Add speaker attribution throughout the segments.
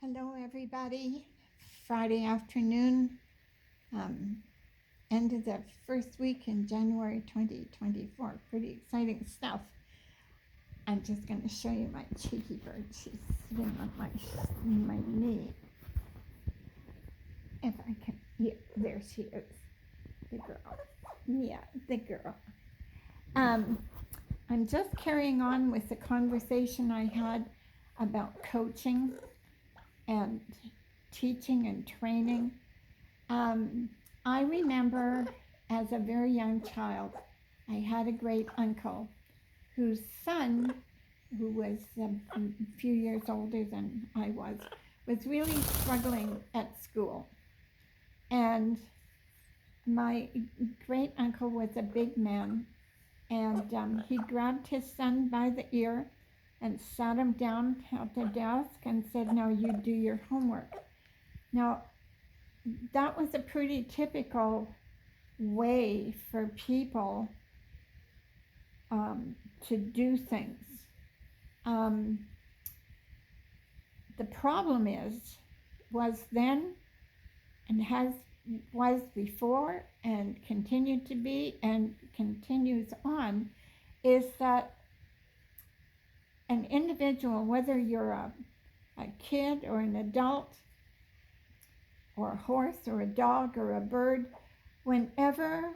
Speaker 1: Hello, everybody. Friday afternoon, um, end of the first week in January 2024. Pretty exciting stuff. I'm just going to show you my cheeky bird. She's sitting on my knee. If I can, yeah, there she is. The girl. Yeah, the girl. Um, I'm just carrying on with the conversation I had about coaching and teaching and training. I remember as a very young child, I had a great uncle whose son, who was a few years older than I was really struggling at school. And my great uncle was a big man, and he grabbed his son by the ear and sat him down at the desk and said, "Now you do your homework." Now, that was a pretty typical way for people to do things. Um, the problem was then and was before and continued to be and continues on, is that an individual, whether you're a kid or an adult or a horse or a dog or a bird, whenever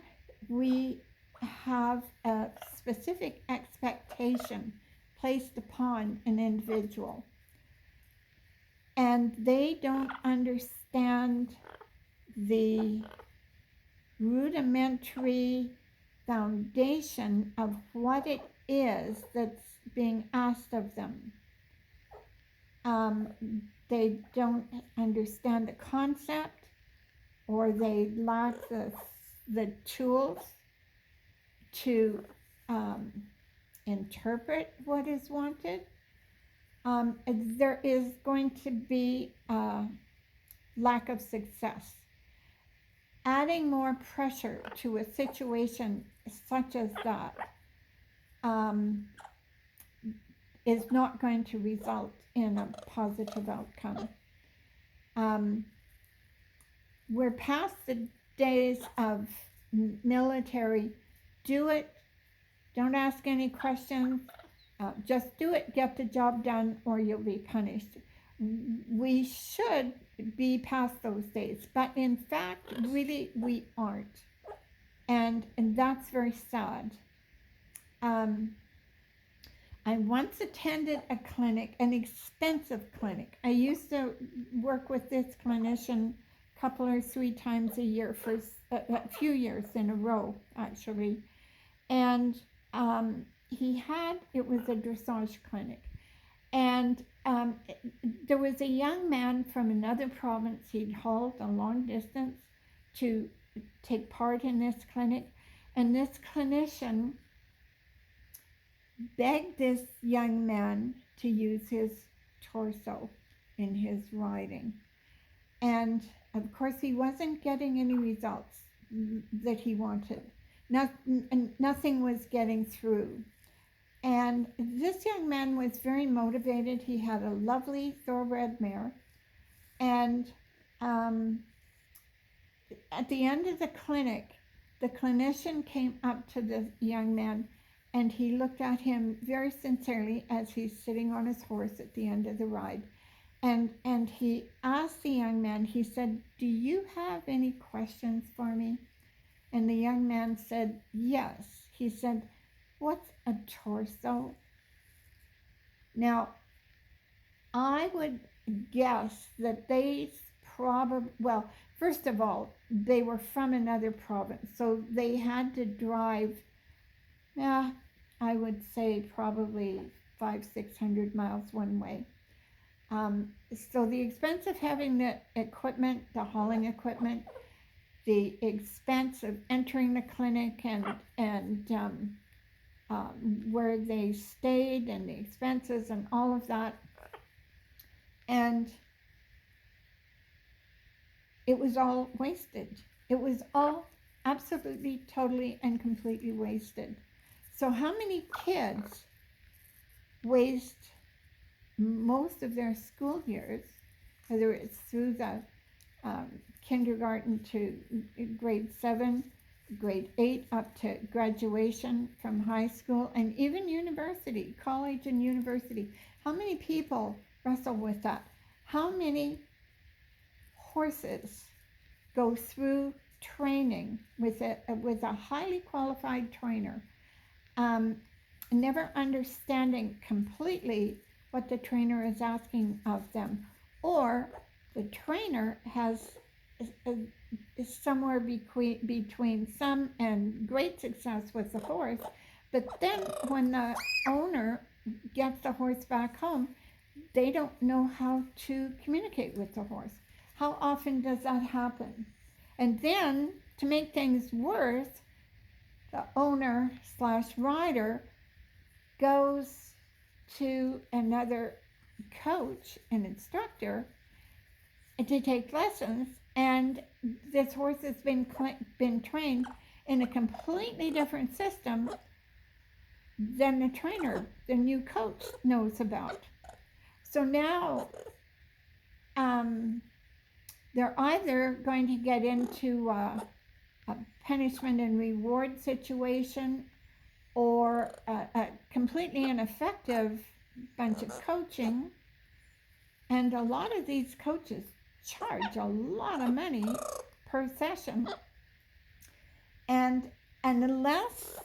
Speaker 1: we have a specific expectation placed upon an individual and they don't understand the rudimentary foundation of what it is that's being asked of them. They don't understand the concept, or they lack the tools to interpret what is wanted. There is going to be a lack of success. Adding more pressure to a situation such as that is not going to result in a positive outcome. We're past the days of military, do it, don't ask any questions, just do it, get the job done, or you'll be punished. We should be past those days, but in fact, really, we aren't. And that's very sad. I once attended a clinic, an expensive clinic. I used to work with this clinician a couple or 3 times a year for a few years in a row, actually. And it was a dressage clinic. And there was a young man from another province. He'd hauled a long distance to take part in this clinic. And this clinician begged this young man to use his torso in his riding. And of course, he wasn't getting any results that he wanted. Nothing was getting through. And this young man was very motivated. He had a lovely thoroughbred mare. And at the end of the clinic, the clinician came up to the young man and he looked at him very sincerely as he's sitting on his horse at the end of the ride. And he asked the young man, he said, "Do you have any questions for me?" And the young man said, "Yes." He said, "What's a torso?" Now, I would guess that well, first of all, they were from another province, so they had to drive, I would say probably 500-600 miles one way. So the expense of having the equipment, the hauling equipment, the expense of entering the clinic and where they stayed and the expenses and all of that. And it was all wasted. It was all absolutely, totally, and completely wasted. So how many kids waste most of their school years whether it's through the kindergarten to grade 7, grade 8, up to graduation from high school, and even university, college and university. How many people wrestle with that? How many horses go through training with a highly qualified trainer, never understanding completely what the trainer is asking of them, or the trainer is somewhere between some and great success with the horse, but then when the owner gets the horse back home, they don't know how to communicate with the horse. How often does that happen? And then, to make things worse, the owner slash rider goes to another coach, an instructor, to take lessons, and this horse has been trained in a completely different system than the trainer, the new coach, knows about. So now they're either going to get into a punishment and reward situation, or a completely ineffective bunch of coaching. And a lot of these coaches charge a lot of money per session. And unless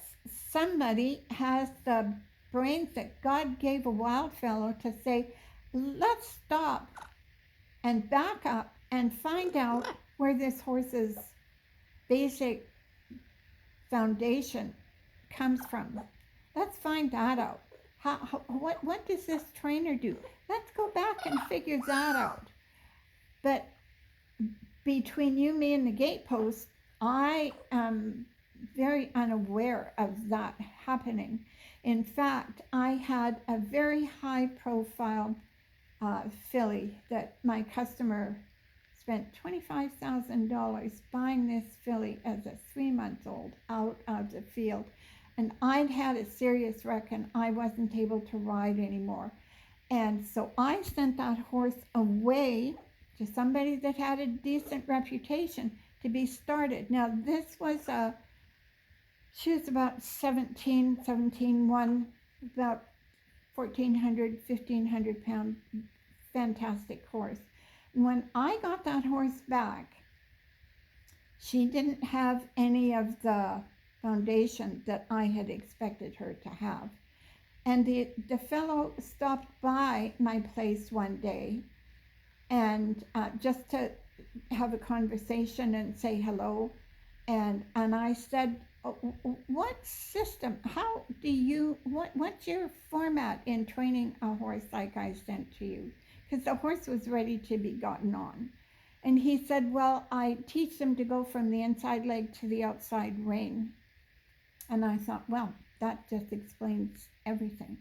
Speaker 1: somebody has the brains that God gave a wild fellow to say, let's stop and back up and find out where this horse's basic foundation comes from. Let's find that out. What does this trainer do? Let's go back and figure that out. But between you, me, and the gatepost, I am very unaware of that happening. In fact, I had a very high profile filly that my customer spent $25,000 buying this filly as a 3-month-old out of the field. And I'd had a serious wreck and I wasn't able to ride anymore. And so I sent that horse away to somebody that had a decent reputation to be started. Now this was she was about 17-1, about 1,400 pound, fantastic horse. And when I got that horse back, she didn't have any of the foundation that I had expected her to have. And the fellow stopped by my place one day, and just to have a conversation and say hello. And I said, what system, how do you, what's your format in training a horse like I sent to you? Because the horse was ready to be gotten on. And he said, well, I teach them to go from the inside leg to the outside rein. And I thought, well, that just explains everything.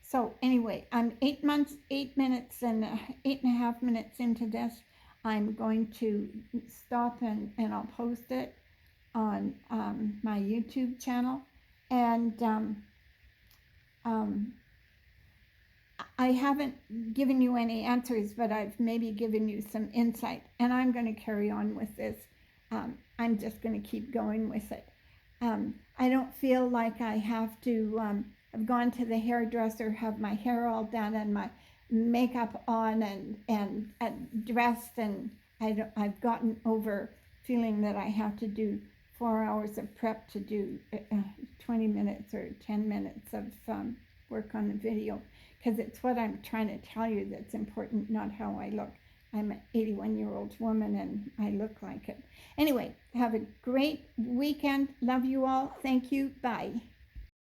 Speaker 1: So anyway, I'm 8 minutes and 8.5 minutes into this. I'm going to stop and I'll post it on my YouTube channel. And I haven't given you any answers, but I've maybe given you some insight. And I'm going to carry on with this. I'm just going to keep going with it. I don't feel like I have to have gone to the hairdresser, have my hair all done and my makeup on and dressed, and I've gotten over feeling that I have to do 4 hours of prep to do 20 minutes or 10 minutes of work on the video, because it's what I'm trying to tell you that's important, not how I look. I'm an 81-year-old woman and I look like it. Anyway, have a great weekend. Love you all. Thank you. Bye.